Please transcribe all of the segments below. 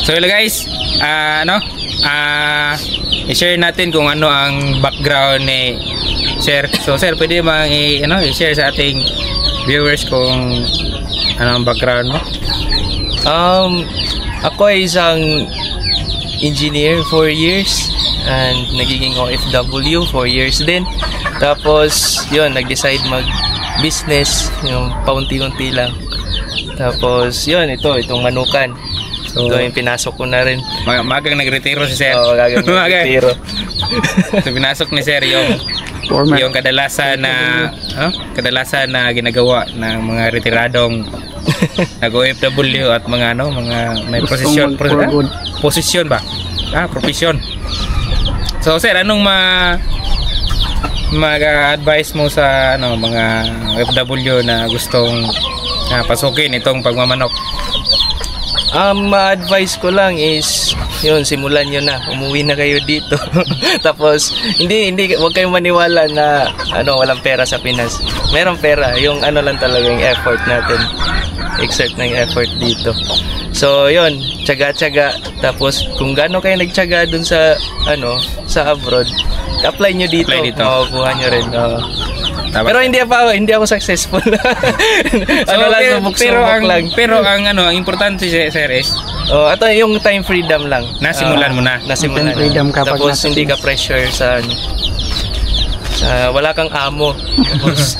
So hello guys, i-share natin kung ano ang background ni Sir. So Sir, pwede bang i-share sa ating viewers kung ano ang background mo? Ako ay isang engineer 4 years and nagiging OFW 4 years din. Tapos yun, nag-decide mag-business, yung paunti-unti lang. Tapos yun, itong manukan. So, ito yung pinasok ko na rin. Magang nagretiro si Sir. Oo, magang nagretiro. So pinasok ni Sir yung kadalasan na ginagawa ng mga retiradong nag-OFW at mga may posisyon ba? Profesyon. So Sir, anong mag-advise mo sa mga OFW na gustong pasukin itong pagmamanok? Ma-advise ko lang is yun, simulan nyo na, umuwi na kayo dito. Tapos huwag kayong maniwala na walang pera sa Pinas. Merong pera, yung lang talaga yung effort natin, exert ng effort dito. So yun, tiyaga-tiyaga. Tapos kung gaano kayo nagtiyaga dun sa abroad, apply nyo dito. Makukuha nyo rin. Pero hindi ako successful. Pero ang importante Sir is ito yung time freedom lang. Nasimulan mo na. Nasimulan freedom kapag tapos hindi ka pressure sa wala kang amo. Tapos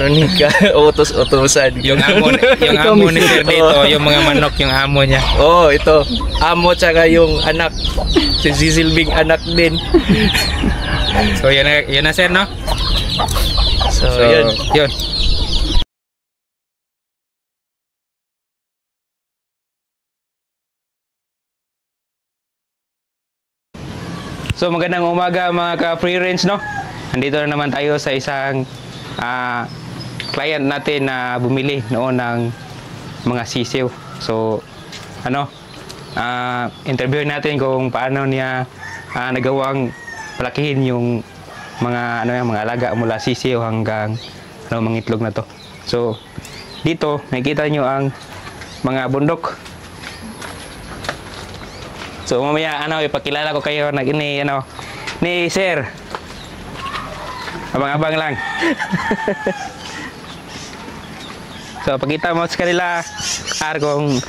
ni ka utos-utosan. Yung amo ni Sir dito, yung mga manok yung amo niya. Ito. Amo tsaka yung anak. Sisilbing anak din. So yun na Sir, no? So yun. So magandang umaga mga ka-free range, no? Nandito na naman tayo sa isang client natin na bumili noon ng mga sisiw. So interviewin natin kung paano niya nagawang palakihin yung mga alaga mula sisiw hanggang mga itlog na to. So dito nakikita nyo ang mga bundok. So mamaya ipakilala ko kayo ni Sir. Abang-abang lang. So pakita mo sa kanila kung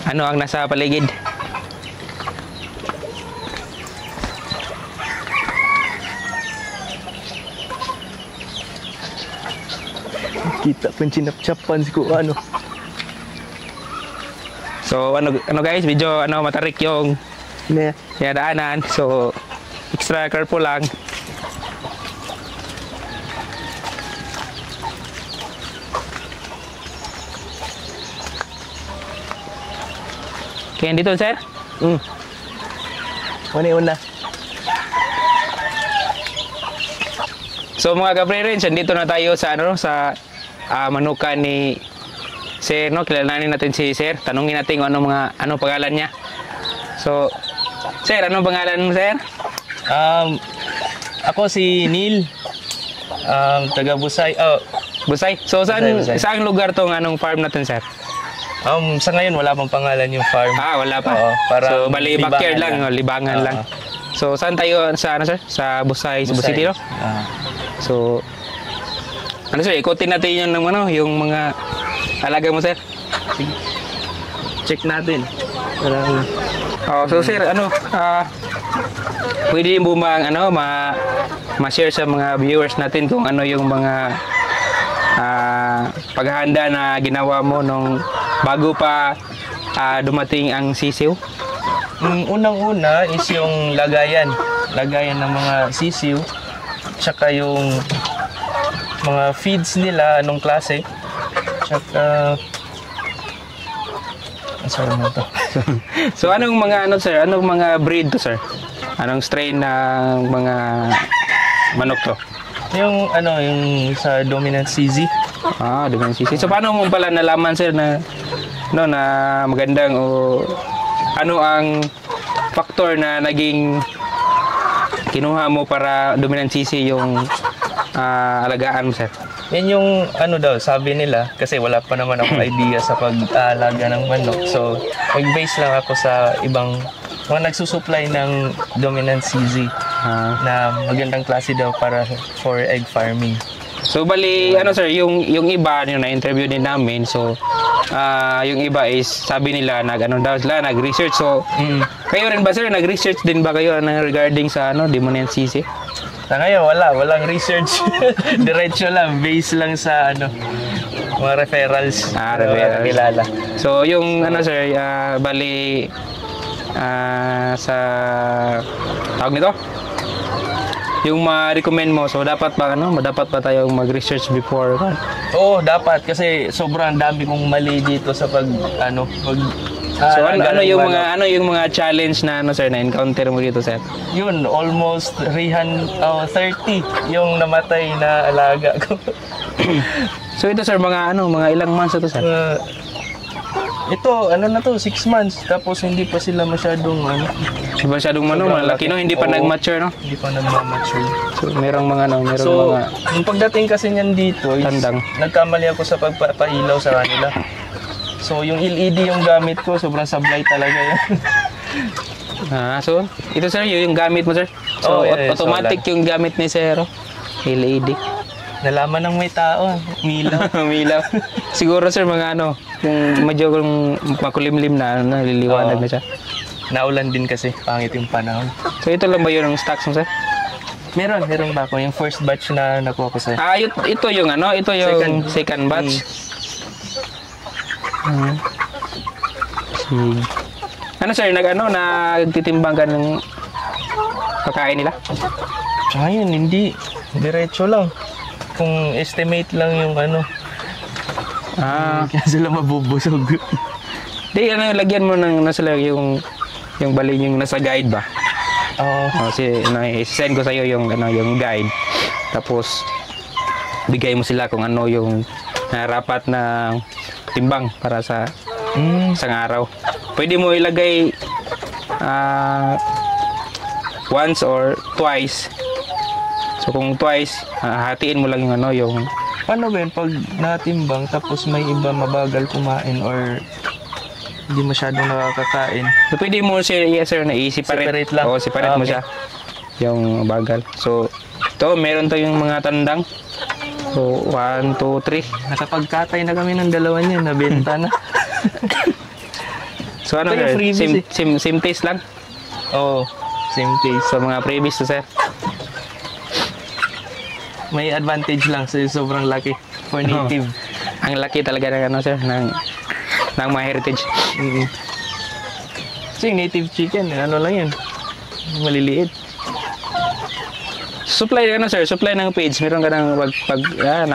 ano ang nasa paligid. Kita pun cinap-capan si ano. So guys, medyo matarik yung daanan. So extra careful lang. Kaya dito Sir? Una. So mga ka-free range, dito na tayo sa manukan ni Sir, no? Kilalanin natin si Sir. Tanungin natin kung ano pangalan niya. So Sir, anong pangalan mo Sir? Ako si Neil. Taga Busay. Busay. So saan lugar tong farm natin Sir? Sa ngayon wala pang pangalan yung farm. Wala pa. So bali backyard lang, libangan lang. So saan tayo Sir? Sa Busay, Cebu City, no? So Sir, ikutin natin yung mga alaga mo Sir. Sige. Check natin. So Sir, pwede mo bang ma-share sa mga viewers natin kung ano yung mga paghahanda na ginawa mo nung bago pa dumating ang sisiw? Unang-una is yung lagayan ng mga sisiw, tsaka yung mga feeds nila, anong klase, tsaka So anong mga Sir? Anong mga breed to Sir? Anong strain ng mga manok to? Yung sa dominant CZ. Dominant CZ. So paano mo pala nalaman Sir na magandang o ano ang factor na naging kinuha mo para dominant CC yung alagaan mo Sir? Yan yung ano daw, sabi nila, kasi wala pa naman akong idea sa pag-aalaga ng manok. So, mag-base lang ako sa ibang mga nagsusupply ng dominant CZ na magandang klase daw para for egg farming. So bali ano sir, yung iba yung na-interview din namin. So yung iba is sabi nila nag-research. So kayo rin ba sir, nag-research din ba kayo regarding sa dominant CZ? Sa ngayon walang research. Diretso lang, base lang sa mga referrals. Referrals. Kilala. So yung sir, bali sa tawag nito, yung ma-recommend mo, so dapat ba tayong mag-research before? Oo, dapat kasi sobrang dami kong mali dito sa So ano yung mga challenge na sir na encounter mo dito sir? Yun, almost 30 yung namatay na alaga ko. So ito sir, mga ilang months ito sir? Ito, 6 months. Tapos hindi pa sila masyadong malaki hindi pa nag-mature no? Hindi pa nag-mature. So merong mga yung pagdating kasi niyan dito, tandang. Nagkamali ako sa pagpapailaw sa kanila. So yung LED yung gamit ko, sobrang sablay talaga yan. So ito sir, yung gamit mo sir? So automatic yung gamit ni sir, LED. Nalaman ng may tao, milaw. Milaw. Siguro sir mga kung medyo makulimlim na, naliliwanag na siya. Naulan din kasi, pangit yung panahon. So ito lang ba yung stocks mo sir? Meron ba ako? Yung first batch na nakuha ko sir. Ito yung ito yung second batch. Sir, nagtitimbang ka ng pagkain nila? Ayun, hindi. Diretso lang. Kung estimate lang yung kaya sila mabubusog. Di, lagyan mo ng yung bali yung nasa guide ba? Oo. Send ko sa'yo yung guide. Tapos, bigay mo sila kung yung rapat na timbang para sa isang araw. Pwede mo ilagay once or twice. So kung twice, hatiin mo lang yung Paano ba yun pag natimbang tapos may iba mabagal kumain or hindi masyadong nakakakain? So pwede mo sir na i-separate lang. Separate mo siya. Yung bagal. So ito, meron tayong mga tandang. So 1, 2, 3. Nakapagkatay na kami ng dalawa niya, nabenta na. So sir, same taste lang? Oo, same taste. So mga previous to sir. May advantage lang sa sobrang laki for native. Ang laki talaga ng sir, ng mga heritage. Kasi native chicken, lang yun. Maliliit. Supply sir, supply ng page. Meron ka ng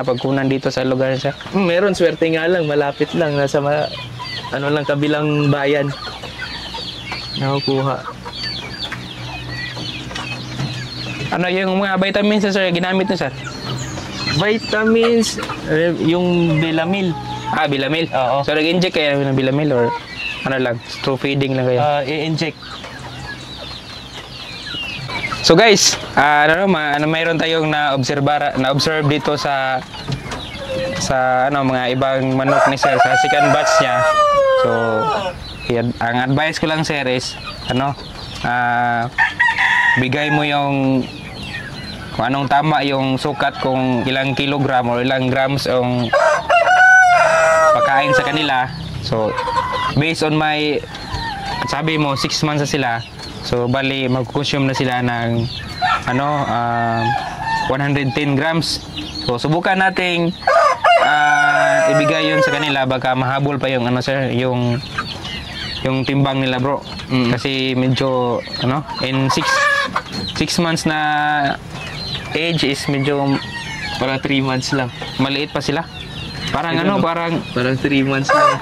napagkunan dito sa lugar siya? Meron, swerte nga lang, malapit lang. Nasa lang, kabilang bayan. Nakukuha. Yung mga vitamins sir, ginamit niyo sir? Vitamins, yung Belamil. Belamil? Oo. So nag-inject kayo ng Belamil or lang, straw feeding lang kayo? I-inject. So guys, mayroon tayong na-observe dito sa mga ibang manok ni sir sa second batch niya. So ang advice ko lang sir is bigay mo yung kung anong tama yung sukat, kung ilang kilogram o ilang grams yung pagkain sa kanila. So based on sabi mo 6 months na sila, so bali mag-consume na sila ng 110 grams. So subukan nating ibigay yun sa kanila, baka mahabol pa yung sir, yung timbang nila bro. Kasi medyo in 6 months na age is medyo parang 3 months lang. Maliit pa sila. Parang parang 3 months lang.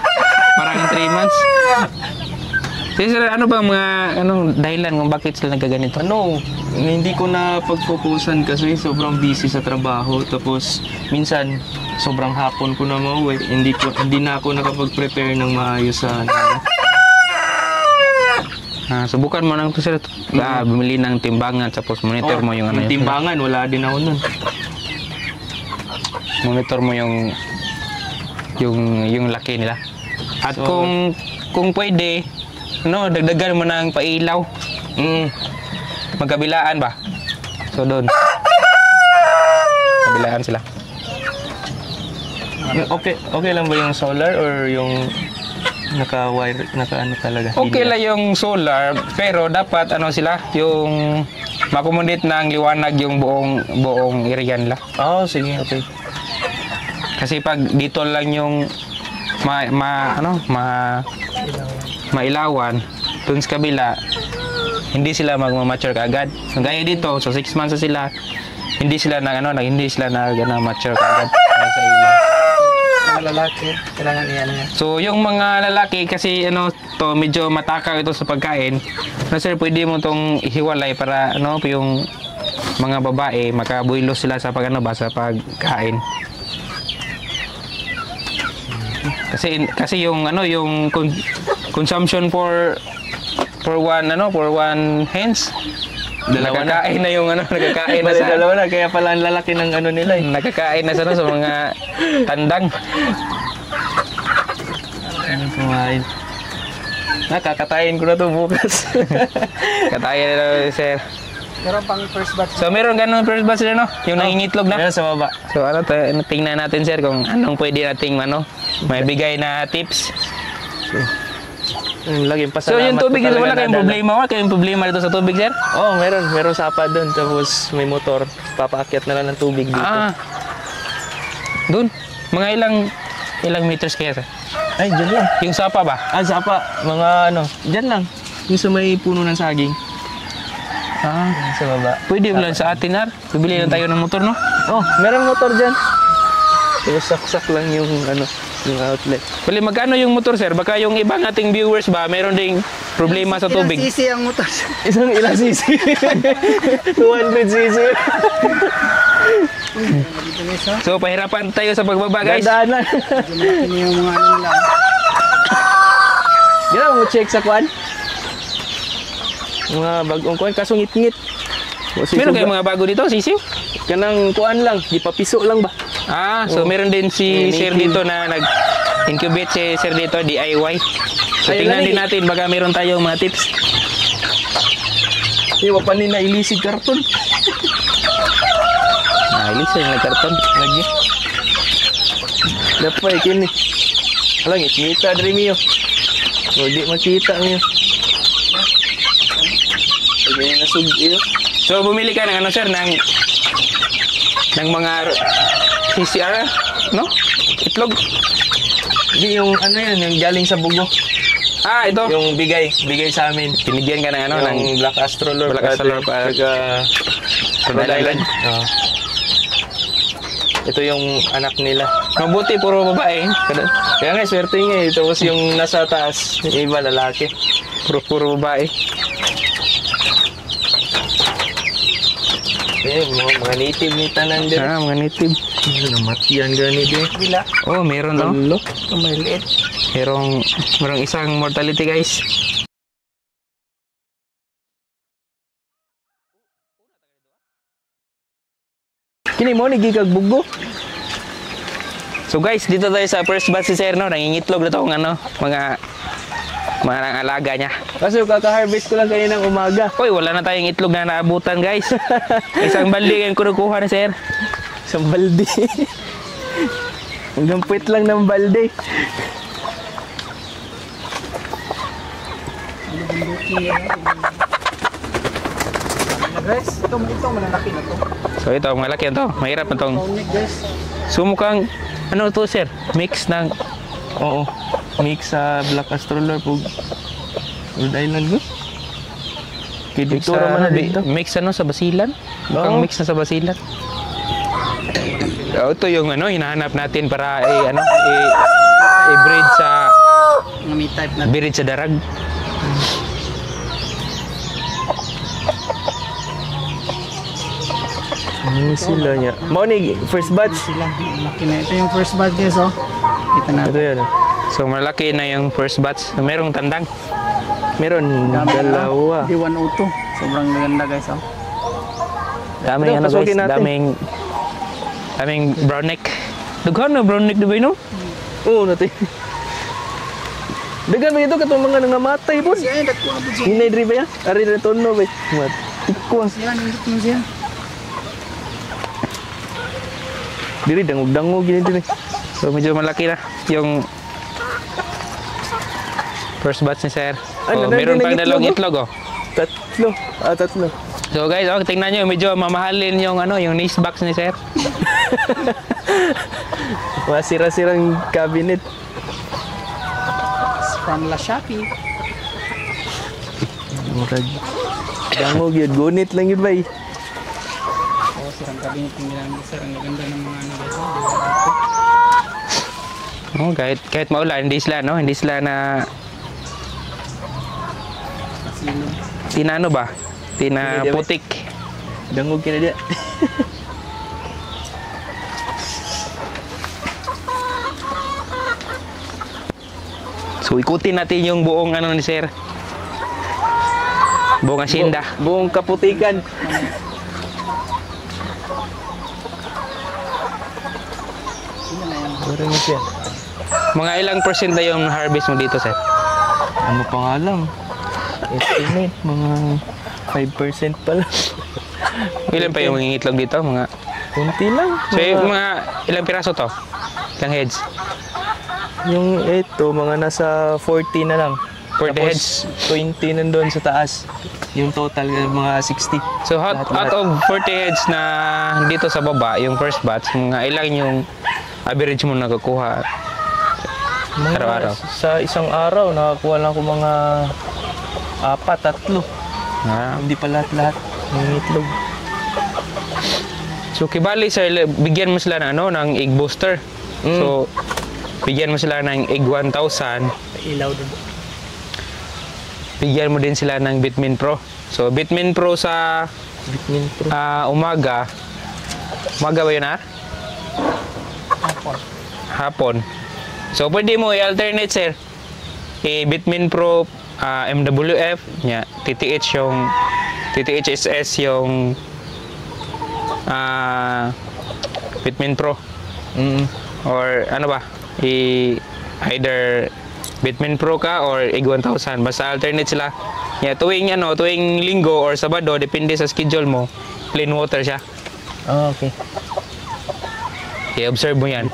Parang 3 months. Sir, ano ba mga dahilan kung bakit sila nagkaganito? Hindi ko na pag-focusan kasi sobrang busy sa trabaho. Tapos minsan sobrang hapon ko na mauwi. Hindi na ako nakapag-prepare ng maayos sa subukan mo nang sir, bumili ng timbangan tapos monitor mo yung timbangan, wala din ako nun. monitor mo yung laki nila. At So, kung pwede, ano, dagdagan mo ng pailaw. Magkabilaan ba? So doon. Kabilaan sila. Okay lang ba yung solar or yung naka-wire, naka-ano talaga? Okay lang yung solar, pero dapat ano sila, yung makomodate ng liwanag yung buong area nila. Oh, sige, okay. Kasi pag dito lang yung mailawan, dun sa kabila, hindi sila magma-mature kaagad. Gaya dito, so 6 months na sila, hindi sila mature kaagad sa ilaw. Mga lalaki, kailangan iyan niya. So yung mga lalaki kasi medyo matakaw ito sa pagkain. Sir, pwede mo tong ihiwalay para yung mga babae makabuilos sila sa sa pagkain. Kasi yung consumption for one hens, nakakain na yung nakakain na sa dalawa na, kaya pala ang lalaki ng nila eh. nakakain na sa mga tandang. Kumain. Nakakatayin ko na to bukas. Katayan na sir. Meron pang first batch. So meron ganun first batch rin, yung nangingitlog na. Meron sa baba. So tingnan natin sir kung anong pwede nating may bigay na tips. Laging So pasalamat. yung tubig ko dito, talaga wala kayong nadala. problema? Wala kayong problema dito sa tubig sir? Oh, meron sapa doon, tapos may motor. Papaakyat na lang ng tubig dito. Doon. Mga ilang meters kaya sir? Ay, dyan lang. Yung sapa ba? Sapa, mga dyan lang. Yung sa may puno ng saging. Dyan sa baba. Pwede ba lang sa atin har? Bibili lang tayo ng motor no? Oh, meron motor dyan. Tapos saksak lang yung yung outlet. Bali magkano yung motor sir? Baka yung ibang ating viewers ba meron ding problema sa tubig. Ilang cc ang motor. Isang ilang cc? 200 cc. Dito guys, ha? So pahirapan tayo sa pagbaba guys. Dadaanan. Malaki na yung mga nila. Gano'n mo check sa kwan? Mga bagong kwan, kaso ngit-ngit. Meron kayong mga bago dito, sisiw? Kanang kuan lang, di pa piso lang ba? So meron din si sir dito na nag-incubate si sir dito, DIY. So Ayun tingnan lang din natin, baka meron tayong mga tips. Iwa pa nila ilisig karton. Ilis yung nagkarton. Lagi. Dapat kini. Alang ngita dari miyo. O di makita miyo. Sabi na sugi. So bumili ka ng sir, ng mga CCR, no? Itlog. Di yung yan, yung galing sa bugo. Ito. Yung bigay sa amin. Tinigyan ka ng Ng Black Astrolor. Black Astrolor pa. Rhode Island. Ito yung anak nila. Mabuti, puro babae. Kaya nga, swerte nga eh. Tapos yung nasa taas, yung iba lalaki. Puro babae. Mga native ni tanan din. Mga native. Namatian gani din. Bila. Oh, meron no? Lalo. Maliit. Merong isang mortality guys. Kini mo ni gigag bugo. So guys, dito tayo sa first batch si sir, no? Nangingitlog na tong mga alaga niya. Kasi kaka-harvest ko lang kaninang umaga. Uy, wala na tayong itlog na naabutan guys. Isang balde yung kunukuha ni sir. Sa balde. Hanggang puwit lang ng balde. Guys, ito malalaki na to. So ito, malaki to. Mahirap na tong. Guys, So mukhang, ano to sir? Mix ng, Oo. Mix sa Black Astrolor po. Rhode Island ko. mix Ito naman na dito. mix sa basilan? Mukhang Oo. mix na sa basilan. Ito yung hinahanap natin para i-breed sa mga may type na. breed sa darag. Ano sila niya? Mau ni first batch. Sila, malaki na. Ito yung first batch guys, oh. Kita natin. Ito yan. So malaki na yung first batch. So, merong tandang. Meron Dami, dalawa. Di 102. Sobrang ganda guys, oh. Daming Ito, guys, pasukin natin. daming brown neck. Daghan na brown neck di ba no? Oo, natin. Dagan ba ito katong mga nangamatay po? Siya, dagko na po siya. Hinay diri ba ya? Ari na tono ba? Mat. Tikwas. Siya, nindot mo siya. Diri dangog-dangog gini diri. So medyo malaki na yung first batch ni sir. Ay, Oh, nanay, meron pang nanay, dalawang itlog, itlog oh. Tatlo. So guys, oh, tingnan nyo, medyo mamahalin yung ano, yung nice box ni sir. Masira-sirang cabinet. From La Shopee. Murag dangog yun. Gunit lang yun ba eh. Oo, sir, ang cabinet ng Milan, sir. Ang ganda ng mga ano guys. Oh, kahit maulan, hindi sila no, hindi sila na tinano ba? Tina Hindi, di ba? putik. Dangog ka na dia. So ikutin natin yung buong ano ni sir. Buong asinda. Buong kaputikan. Wala mo siya. Mga ilang percent na yung harvest mo dito sir? Ano pa nga lang? Estimate, mga 5% pa lang. Ilan pa yung mga itlog dito? Mga Kunti lang. so yung mga ilang piraso to? Ilang heads? Yung ito, mga nasa 40 na lang. 40 Tapos, heads. 20 nandun sa taas. Yung total, mga 60. So out of 40 heads na dito sa baba, yung first batch, mga ilang yung average mo nakukuha araw-araw? Sa isang araw, nakakuha lang ako mga 4, 3. Ah. Hindi pa lahat-lahat ng itlog. So kibali sir, bigyan mo sila ng ano, ng egg booster. So bigyan mo sila ng egg 1,000. Ilaw din. Bigyan mo din sila ng Bitmin Pro. So Bitmin Pro sa Bitmin Pro. umaga. Umaga ba yun Apple. Hapon. So pwede mo i-alternate sir. Bitmin Pro MWF, nya TTHSS yung Bitmin Pro. Or ano ba? Either Bitmin Pro ka or Egg 1000. Basta alternate sila. Yeah, tuwing linggo or Sabado, depende sa schedule mo, plain water siya. Okay. I-observe mo yan.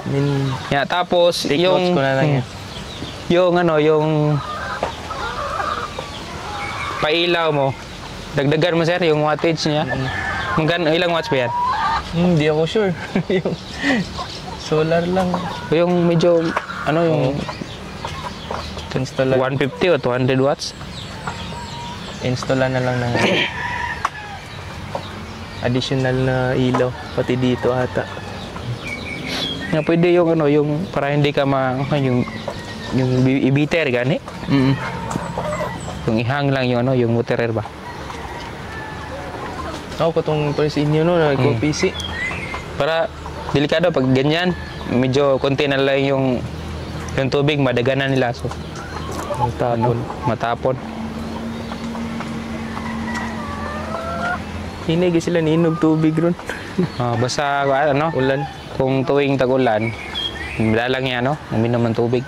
Yeah, tapos Take yung notes ko na lang yan. yung pailaw mo, dagdagan mo sir yung wattage niya. Ilang watts ba yan? Hindi ako sure. Yung solar lang. Yung medyo ano yung Install 150 o 200 watts? Installan na lang ng additional na ilaw pati dito ata. Yeah, pwede yung ano, yung para hindi ka yung ibiter gani. Yung ihang lang yung ano, yung waterer ba. Ako katong sa inyo no, nag-PC. Para delikado pag ganyan, medyo konti na lang yung tubig, madaganan nila. So matapon. Hinigi sila niinog tubig ron. Basta ano, Ulan. kung tuwing tag-ulan, madalang yan, no? Uminom ng tubig.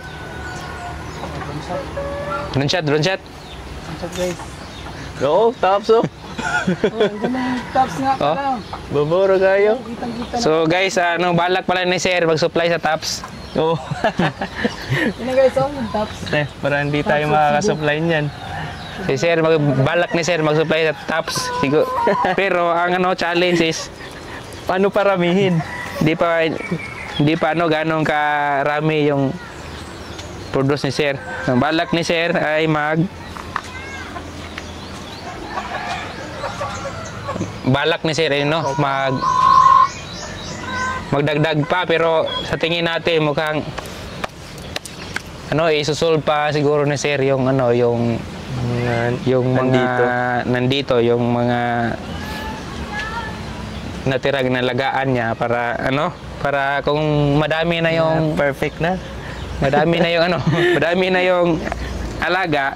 Drone shot. What's up guys? Oo, tops oh. Ito na yung tops nga pala. Baboro kayo. Kitang-kita na. So guys, balak pala ni sir mag-supply sa taps. Oo. Yun na guys, yung tops. Para hindi tayo makakasupply niyan. Si sir, balak ni sir mag-supply sa taps. Sigo. Pero ang ano, challenge is, Paano paramihin? Hindi pa ano ganong karami yung produce ni sir. Ang balak ni sir ay magdagdag pa, pero sa tingin natin mukhang ano, isusolve pa siguro ni sir yung ano, yung mga nandito, yung mga natirag na lagaan niya para ano, para kung madami na yung Perfect na. madami na yung ano, madami na yung alaga,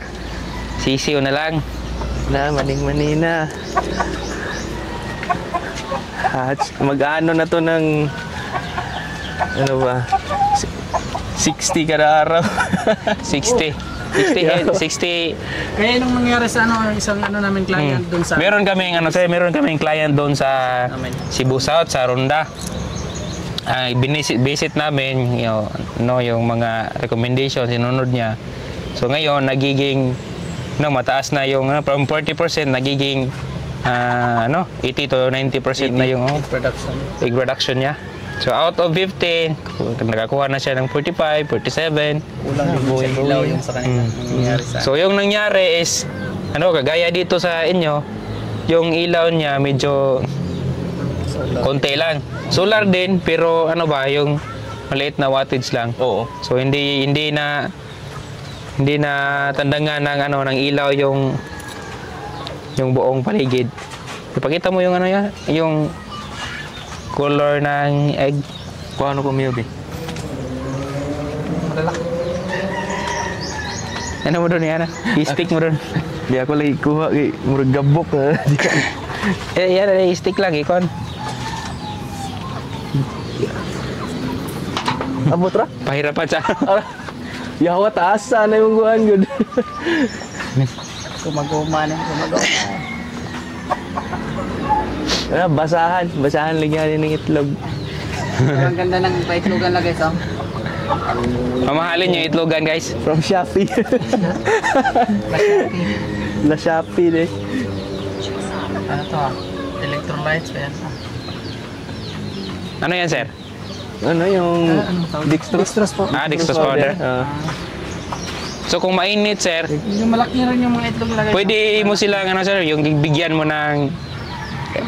sisiw na lang. Maning-manina. Mag-ano na to ng Ano ba? 60 kada araw. 60. 60 head, 60. Kaya nung nangyari sa isang namin client doon sa... Meron kaming meron kaming client doon sa Amen. Cebu South, sa Ronda. Visit namin yung mga recommendation sinunod niya. So ngayon nagiging mataas na yung from 40% nagiging 80 to 90% na yung production. egg production niya. So out of 50, nakakuha na siya ng 45, 47. Kulang yung sa ilaw yung sa kanila. Nangyari sa... So yung nangyari is kagaya dito sa inyo, yung ilaw niya medyo konti lang. Solar din pero yung maliit na wattage lang. Oo. So hindi na tandangan ng ilaw yung buong paligid. Ipakita mo yung yung color ng egg. Kung ano ko Miobi? Malalaki. Ano mo doon yan? I-stick mo doon. Di ako lagi kuha kay murag gabok. Yan, i-stick lang ikon. Abot ra? Pahirapan sa Yawa taasa na yung guan good. Kumaguma na. Basahan lagyan ng itlog. Ang ganda ng paitlogan lang guys. Mamahalin yung itlogan guys. From Shopee. La Shopee eh. Ano to electrolytes pa yan. Ano yan sir? Ano yung Dextrose po. Dextrose powder. So kung mainit sir, Yung malaki rin yung mga itlog lagay. pwede mo silang sir, yung bigyan mo ng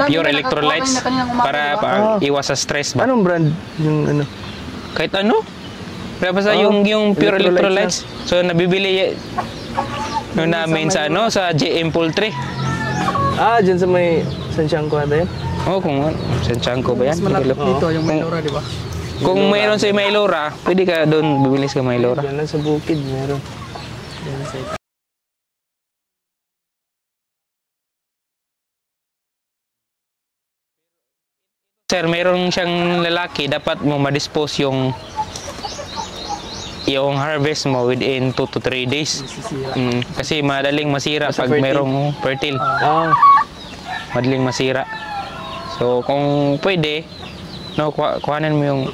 pure electrolytes para iwas sa stress ba? Anong brand yung Kahit ano? Pero basta yung pure electrolytes. So nabibili namin sa sa JM Poultry. Dyan sa may Santiago ata yan? Kung Santiago ba yan? Mas malapit dito yung Maylora, di ba? Kung mayroon sa Maylora, pwede ka doon bibili sa Maylora. Yan lang sa bukid meron. Sir, mayroon siyang lalaki, dapat mo ma-dispose yung harvest mo within 2 to 3 days. Kasi madaling masira pag mayroong fertile. Madaling masira. So kung pwede, kuhanan mo yung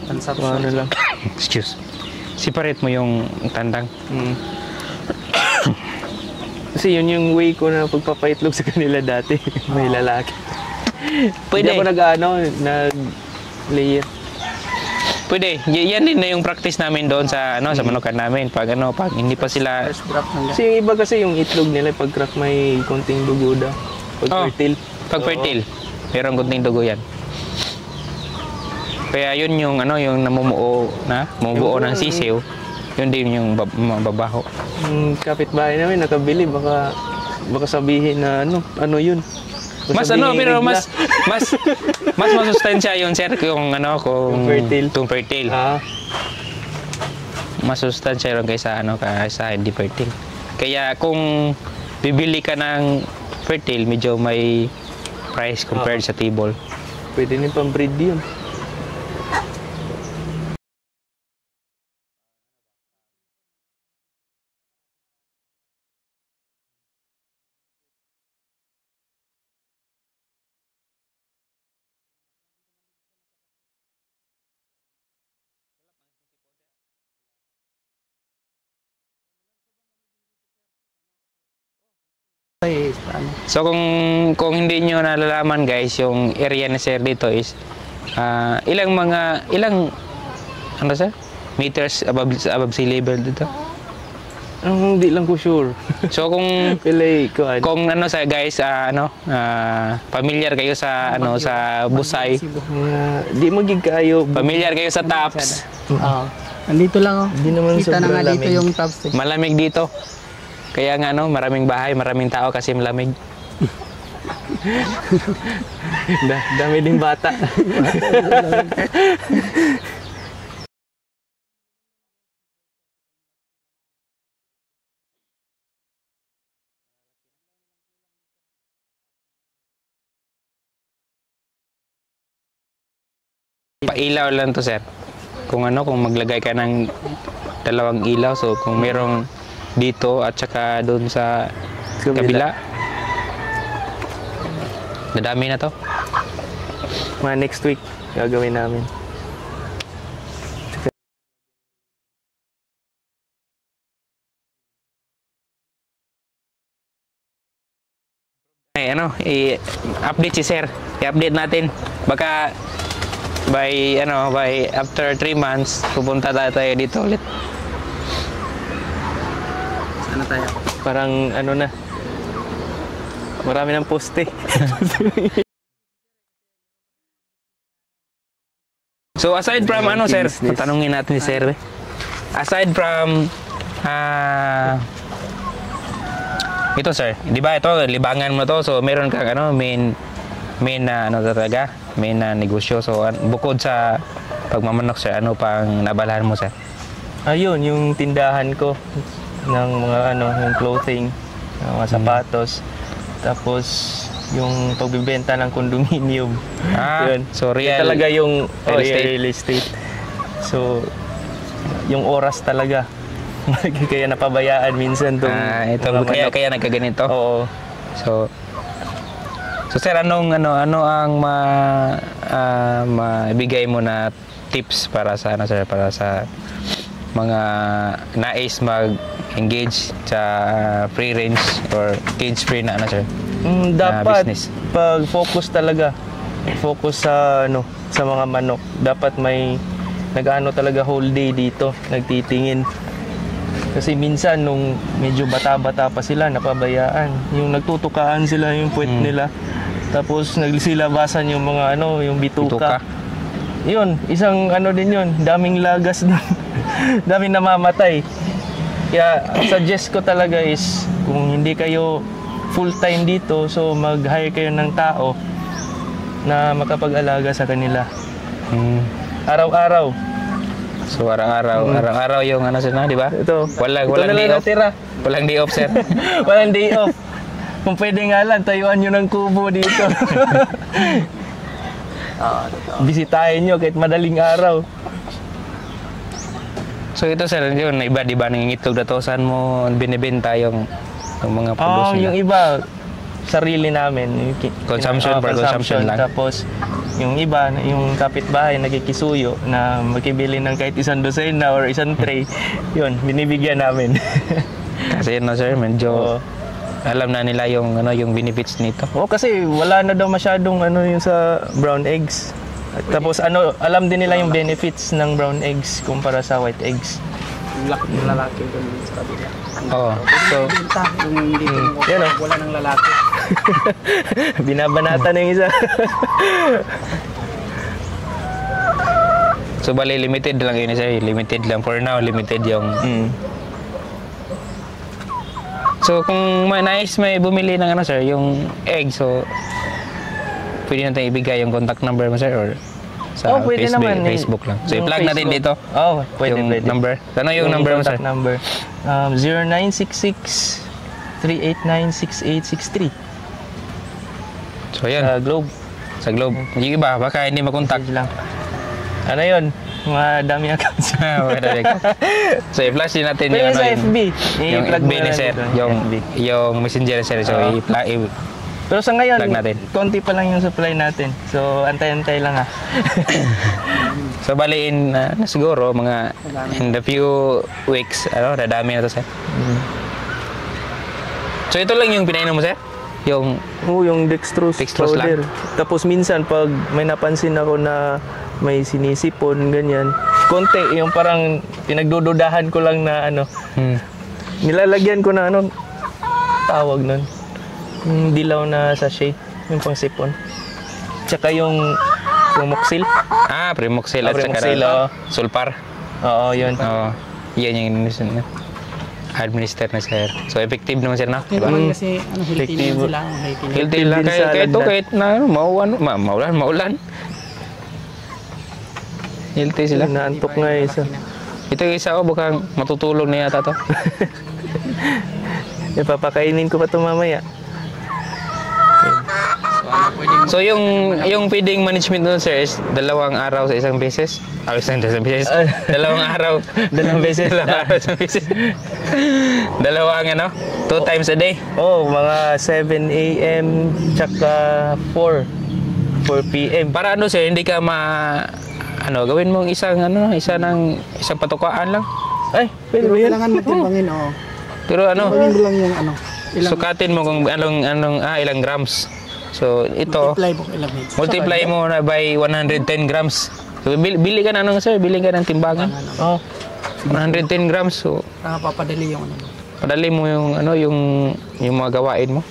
excuse. Separate mo yung tandang. Kasi yun yung way ko na pagpapaitlog sa kanila dati. May lalaki. Pwede. Hindi ako nag-layer. Pwede. Yan din na yung practice namin doon sa sa manukan namin pag hindi pa sila Kasi yung iba kasi yung itlog nila pag crack may konting dugo daw. Pag fertile. Pag fertile. Mayroong kunting dugo yan. Kaya yun yung yung namumuo ng sisiw. Yun din yung babaho. Yung kapitbahay namin nakabili baka sabihin na ano yun. Mas pero mas masustansya yun sir kung kung fertile. Mas sustansya yun kaysa kaysa hindi fertile. Kaya kung bibili ka ng fertile, medyo may price compared sa table. Pwede din pang-breed yun. So kung hindi nyo nalalaman guys, yung area na sir dito is ilang sir? Meters above sea level dito. Hindi lang ko sure. So kung Pilay ko kung sa guys familiar kayo sa sa Busay. Di magig kayo. Familiar kayo sa Taps. Nandito lang Hindi naman Kita na sobrang nga dito lamig. yung tops. Malamig dito. Kaya nga maraming bahay, maraming tao kasi malamig. Dami din bata. Pailaw lang to sir. kung ano, kung maglagay ka ng dalawang ilaw. So kung merong dito at saka doon sa kabila. Dadami na to. Mga next week, gagawin namin. Ay, ano, i-update si sir. I-update natin. Baka by after 3 months, pupunta tayo dito ulit. Sana tayo. Parang ano na, marami ng poste. So aside from ano sir, business. tanungin natin si sir. Aside from ito sir, di ba ito libangan mo to, so meron kang ano main na ano talaga, main na negosyo. So bukod sa pagmamanok sir, ano pang nabalahan mo sir? Ayun, yung tindahan ko ng mga ano, yung clothing, mga sapatos. Tapos yung pagbebenta ng condominium. Yun. So Yun real talaga yung real estate. real estate. So yung oras talaga. Kaya napabayaan minsan tong itong mga manok. kaya nagkaganito. Oo. So sir, ano ang maibigay mo na tips para sa ano sir, para sa mga nais mag-engage sa free range or cage free na ano sir? Dapat business. pag focus talaga. Focus sa ano, sa mga manok. Dapat may nag-ano talaga whole day dito, nagtitingin. Kasi minsan nung medyo bata-bata pa sila, napabayaan. Yung nagtutukaan sila yung puwet nila. Tapos naglisilabasan yung mga ano, yung bituka. Yun, isang ano din yun, daming lagas na, daming namamatay. Kaya suggest ko talaga is kung hindi kayo full time dito, so mag-hire kayo ng tao na makapag-alaga sa kanila. Araw-araw. So araw-araw yung ano sir na, di ba? Ito. Walang Ito na day lang off. natira. Walang day off sir. Walang day off. Kung pwede nga lang, tayuan nyo ng kubo dito. Bisitahin nyo kahit madaling araw. So ito sir, yun, iba di ba nangingitlog na to, saan mo binibenta yung mga produce nila? Yung iba, sarili namin. Yung Consumption, for consumption lang. Tapos, yung iba, yung kapitbahay, nagkikisuyo na makibili ng kahit isang dosena or isang tray. Yun, binibigyan namin. Kasi yun no sir, medyo Oo. alam na nila yung ano yung benefits nito. Kasi wala na daw masyadong ano yung sa brown eggs. Tapos ano, alam din nila yung benefits ng brown eggs kumpara sa white eggs. Yung laki ng lalaki doon sa kabila. Oo. So Benta, yung dito Yan, oh. wala ng lalaki. Binabanata na yung isa. so bali limited lang yun sir, limited lang for now, limited yung So kung nais may bumili ng ano sir, yung egg, so pwede natin ibigay yung contact number mo sir or sa pwede Facebook, naman. Facebook lang. So Yung i-plug natin dito. Pwede, yung pwede. number. Ano yung number mo sir? contact number. 0966-389-6863. So yan, Globe. sa Globe. Yung iba, baka hindi makontak. Lang. Ano yun? Mga dami accounts. So i-flash din natin Pwede yung, sa ano, FB. yung I-plug FB mo ni na sir, dito, FB. yung messenger sir. So Pero sa ngayon, plug natin. konti pa lang yung supply natin. So, antay-antay lang ha. So bali in siguro mga in the few weeks, dadami na to sir. So ito lang yung pinainom mo sir? Yung Yung dextrose Dextrose powder. Tapos minsan pag may napansin ako na may sinisipon, ganyan, konti, yung parang pinagdududahan ko lang na ano, nilalagyan ko na ano, tawag nun, yung dilaw na sachet, yung pang sipon. Tsaka yung Moxil. Primoxil at saka Primoxil, oo. Sulpar. Oo, yun. Oo. Yan yung administer na sir. So effective naman sir na, di ba? Kasi ano, healthy naman sila. Healthy lang din sa kahit landan. kahit na maulan. Healthy sila. Naantok nga yung isa. Ito yung isa ko, baka matutulog na yata to. Ipapakainin ko pa ito mamaya. So pwedeng So yung feeding management nun sir is 2 araw sa isang beses? Isang beses? 2 araw. 2 beses. 2 araw sa isang beses. 2 ano? 2 times a day? Oh, mga 7 a.m. tsaka 4 p.m. Para ano sir, hindi ka gawin mong isang patukaan lang. Ay, pwede ba yan? kailangan matimbangin, oo. Pero ano, Timbangin mo lang yung sukatin mo kung ilang grams. So ito, multiply mo ilang hits. multiply mo na by 110 grams. So bili ka na sir, bili ka ng timbangan. Oh, 110 grams. So Papadali yung padali mo yung mga gawain mo.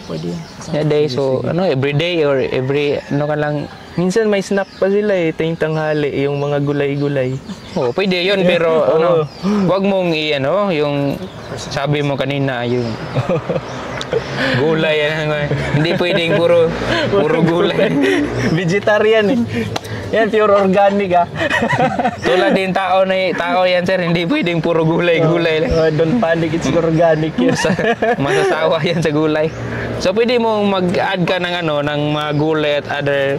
Pwede yan. Yeah, day. So every day or every ka lang. minsan may snack pa sila ito yung tanghali, yung mga gulay-gulay. Oh, pwede yun pero wag mong yung sabi mo kanina yung gulay hindi pwedeng puro gulay. Vegetarian eh. Yan, pure organic Tulad din tao yan sir, hindi pwedeng puro gulay lang. Don't panic, it's organic yun. Masasawa yan sa gulay. So pwede mong mag-add ka ng mga gulay at other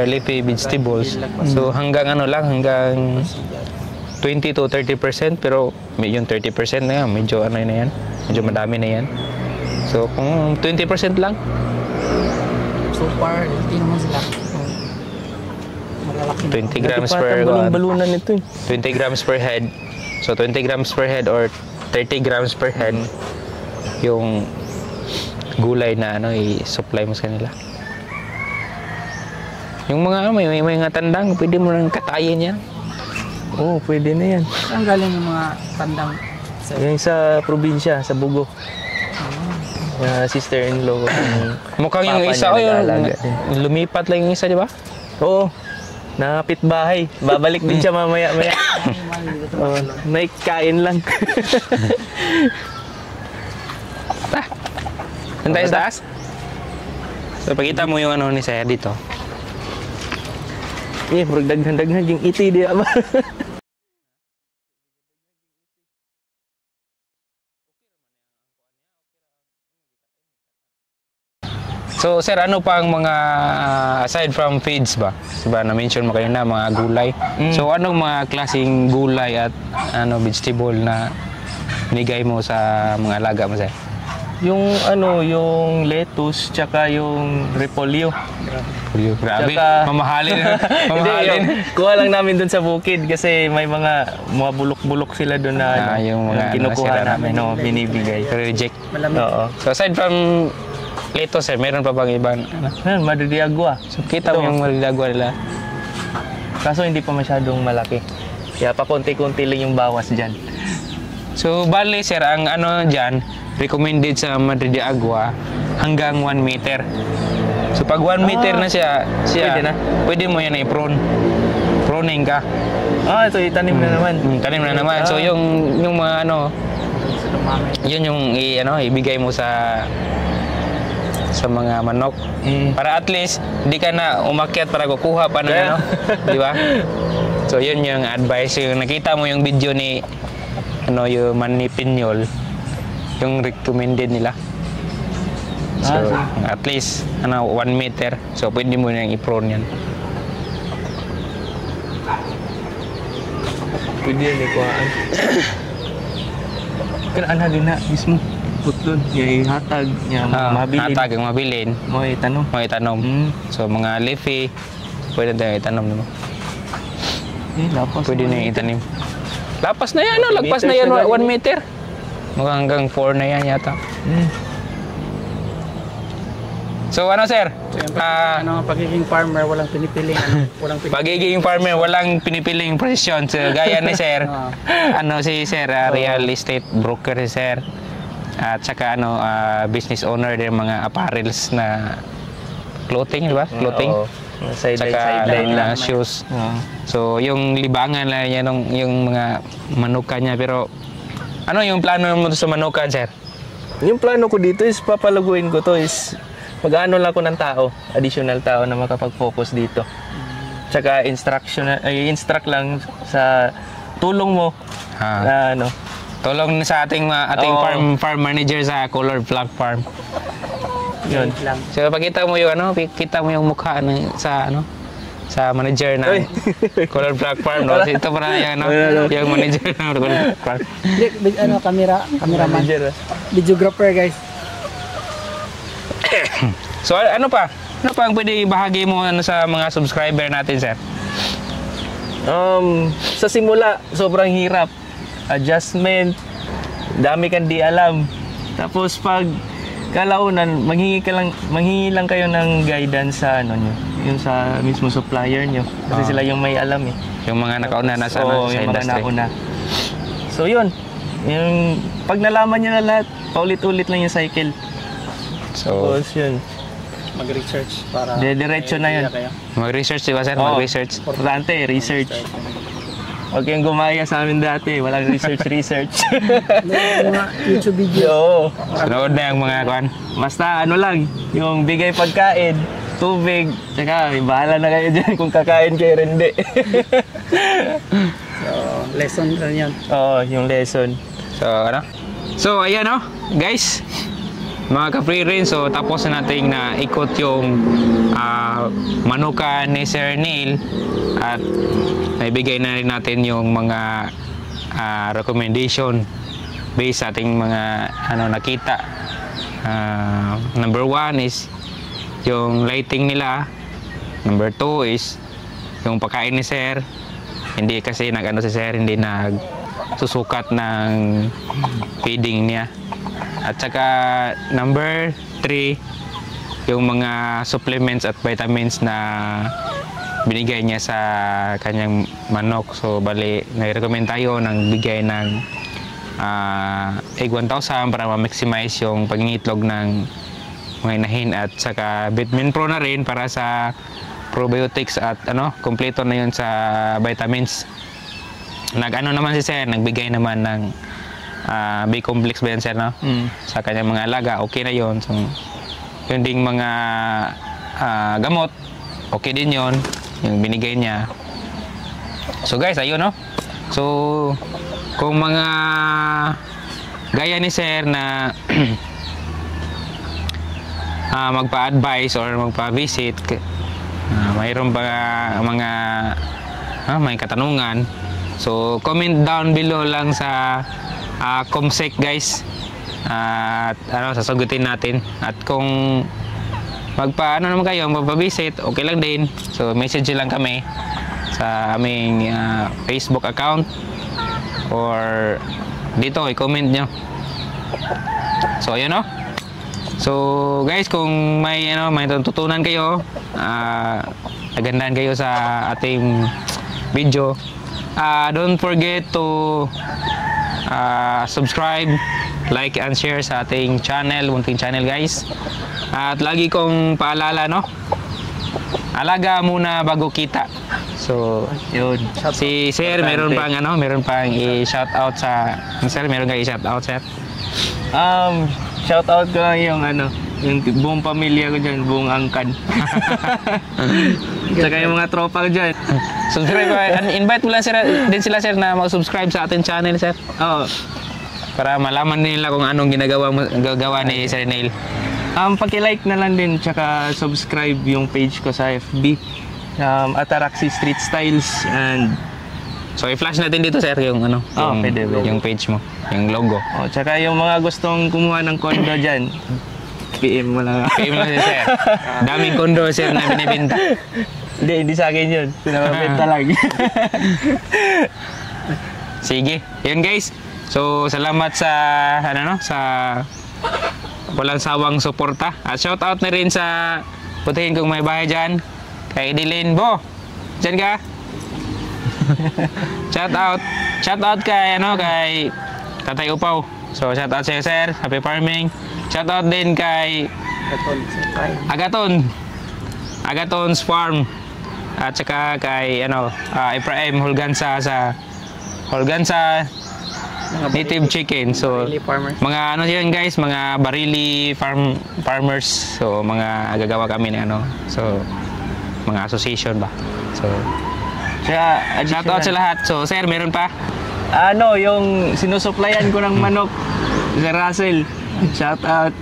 leafy vegetables. So hanggang 20 to 30%, pero yung 30% na yan, medyo na yan. Medyo madami na yan. So kung 20% lang. So far, hindi naman sila. Malalaki. 20 grams per balon-balunan ito eh. 20 grams per head. So 20 grams per head or 30 grams per head yung gulay na i-supply mo sa kanila. Yung mga may mga tandang, pwede mo nang katayin yan. Oh, pwede na yan. Saan galing yung mga tandang? Yung sa probinsya, sa Bugo. Sister-in-law ko. Mukhang yung Papa isa niya yung nag-aalaga. lumipat lang yung isa, di ba? Oo. Nakapit bahay. Babalik din siya mamaya-maya. May kain lang. Saan tayo sa taas? So, pakita mo yung ni Saya dito. Murag daghan-daghan yung iti di ba? So, sir, ano pang mga, aside from feeds ba? Diba, na-mention mo kayo na mga gulay. So, anong mga klaseng gulay at vegetable na binigay mo sa mga alaga mo, sir? Yung yung lettuce tsaka yung repolyo. Grabe, Tsaka- mamahalin. Hindi, kuha lang namin dun sa bukid kasi may mga bulok-bulok sila dun na yung mga kinukuha sira namin, binibigay. Reject. Malamig. Oo. So, aside from lettuce, sir, meron pa bang ibang? Yan, madridiagua. So, kita mo yung marilagwa nila. Kaso hindi pa masyadong malaki. Kaya pa konti-konti lang yung bawas dyan. So, bali, sir, ang dyan, recommended sa Madrid de Agua hanggang 1 meter. So pag 1 meter na siya pwede na? Pwede mo yan i-prune. Pruning ka. Ito itanim na naman. Tanim na naman. So yung mga yun yung ibigay mo sa mga manok. Para at least hindi ka na umakyat para kukuha pa ng di ba? So yun yung advice. Yung nakita mo yung video ni yung Manny Piñol, yung recommended nila. So, at least 1 meter. So, pwede mo nang i-prune yan. Pwede yan ikuhaan. Kanaan na din na mismo. Putlon. Yung hatag. Yung mabilin. Hatag ang mabilin. Mo itanong. Mo itanom. So, mga leafy, pwede na itanom naman. Lapos. Pwede na itanim. Lapas na yan, lagpas na yan 1 meter. Hanggang 4 na yan yata. So sir? Pagiging farmer, walang pinipiling. Pagiging farmer, walang pinipiling profesyon. So, gaya ni sir, si sir, real estate broker si sir. At saka business owner din mga apparels na clothing, di ba? Clothing. Sideline lang. Shoes. So, yung libangan lang yan, yung mga manukan niya. Pero, ano yung plano mo sa manukan, sir? Yung plano ko dito is papalaguin ko to is mag-ano lang ako ng tao, additional tao na makapag-focus dito. Tsaka instruct lang sa tulong mo na tulong sa ating farm manager sa Color Flock Farm. Yun. lang. So pakita mo yung ano, kita mo yung mukha ng sa ano sa manager ng Color Black Farm, no? Ito para yung ano, yung manager ng Color Black Farm. Cameraman. Manager. Videographer, guys. So ano pa? Ano pa ang pwede ibahagi mo ano sa mga subscriber natin, sir? Sa simula, sobrang hirap. Adjustment, dami kang di alam. Tapos pag kalaunan, manghingi lang kayo ng guidance sa ano nyo, yung sa mismo supplier nyo. Kasi sila yung may alam eh. Yung mga nakauna na sa, Oo, ano, sa yung mga industry. nauna. So yun, yung pag nalaman nyo na lahat, paulit-ulit lang yung cycle. So, Tapos yun, Mag-research para... diretso na yun. Kayo. mag-research, di ba, sir? Oo. Mag-research. Importante, research. Huwag kayong gumaya sa amin dati, walang research. Mga YouTube video. Oo. Sunod na yung mga kuan. Basta ano lang, yung bigay pagkain, tubig, tsaka bahala na kayo dyan kung kakain kayo rin hindi. So, lesson rin yun. Oo, yung lesson. So, ano? So, ayan, no? Guys, mga ka-free rin, so tapos na nating na ikot yung manukan ni Sir Neil at naibigay na rin natin yung mga recommendation based sa ating mga ano nakita. Number 1 is yung lighting nila. Number 2 is yung pagkain ni Sir. Hindi kasi nag-ano si Sir, hindi nagsusukat ng feeding niya. At saka number 3, yung mga supplements at vitamins na binigay niya sa kanyang manok. So bali, nai-recommend tayo ng bigay ng egg 1,000 para ma-maximize yung pangingitlog ng mga inahin, at saka vitamin pro na rin para sa probiotics at ano, kompleto na yun sa vitamins. Nag-ano naman si Sir, nagbigay naman ng B-complex ba yan, Sir, no? Sa kanyang mga alaga, okay na yun. So, yun ding mga gamot, okay din yun, yung binigay niya. So guys, ayun, no? So, kung mga gaya ni Sir na magpa-advise or magpa-visit, mayroon ba mga may katanungan, so comment down below lang sa Comsec, guys, at ano, sasagutin natin. At kung magpa-ano naman kayo, magpa-visit, okay lang din. So message lang kami sa aming Facebook account or dito, i-comment nyo. So ayan, no? So guys, kung may ano, may tutunan kayo, nagandahan kayo sa ating video, don't forget to subscribe, like and share sa ating channel, munting channel, guys. At lagi kong paalala, no? Alaga muna bago kita. So yun, si Sir meron pang ano, meron pang i-shout out sa Sir, meron kang i-shout out, Sir? Shout out ko lang yung ano, yung buong pamilya ko dyan, buong angkan. Saka yung mga tropa ko dyan. Subscribe ka. Invite mo lang din sila, Sir, na mag-subscribe sa ating channel, Sir. Oo. Para malaman nila kung anong gagawa ni Sir Neil. Paki-like na lang din, tsaka subscribe yung page ko sa FB. Ataraxi Street Styles, and so i-flash natin dito, Sir, yung ano, pwede. yung page mo, yung logo. Tsaka yung mga gustong kumuha ng kondo dyan, PM mo lang. PM lang si Sir. Daming kondo, Sir, na binibenta. Hindi sa akin yun. Pinapabenta lang. Sige, yun, guys. So salamat sa ano, no, sa walang sawang suporta. At shout out na rin sa putihin kong may bahay dyan, kay Edilyn. Bo, dyan ka? Shout out kay ano, kay Tatay Upaw. So shout out sa'yo, Sir. Happy farming. Shout out din kay Agaton's Farm. At saka kay ano, Ephraim Hulgansa sa Hulgansa Native Chicken. So mga ano yun, guys, mga Barili farmers. So mga gagawa kami ng ano, so mga association ba. So shout out sa lahat. So Sir, meron pa? Yung sinusuplayan ko ng manok, Sir Russell, shout out.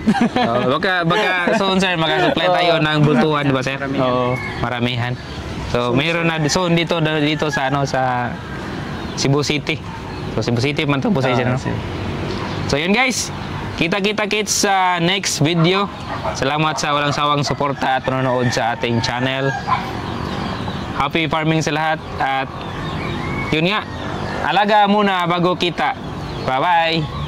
Baka soon sir, makasupply tayo ng bultuhan, di ba sir? Oo. Maramihan. So, mayroon na soon dito sa sa Cebu City. So, Cebu City man to po sa no? So, yun guys. Kita-kita kits sa next video. Salamat sa walang sawang suporta at panonood sa ating channel. Happy farming sa lahat. At yun nga, alaga muna bago kita. Bye-bye!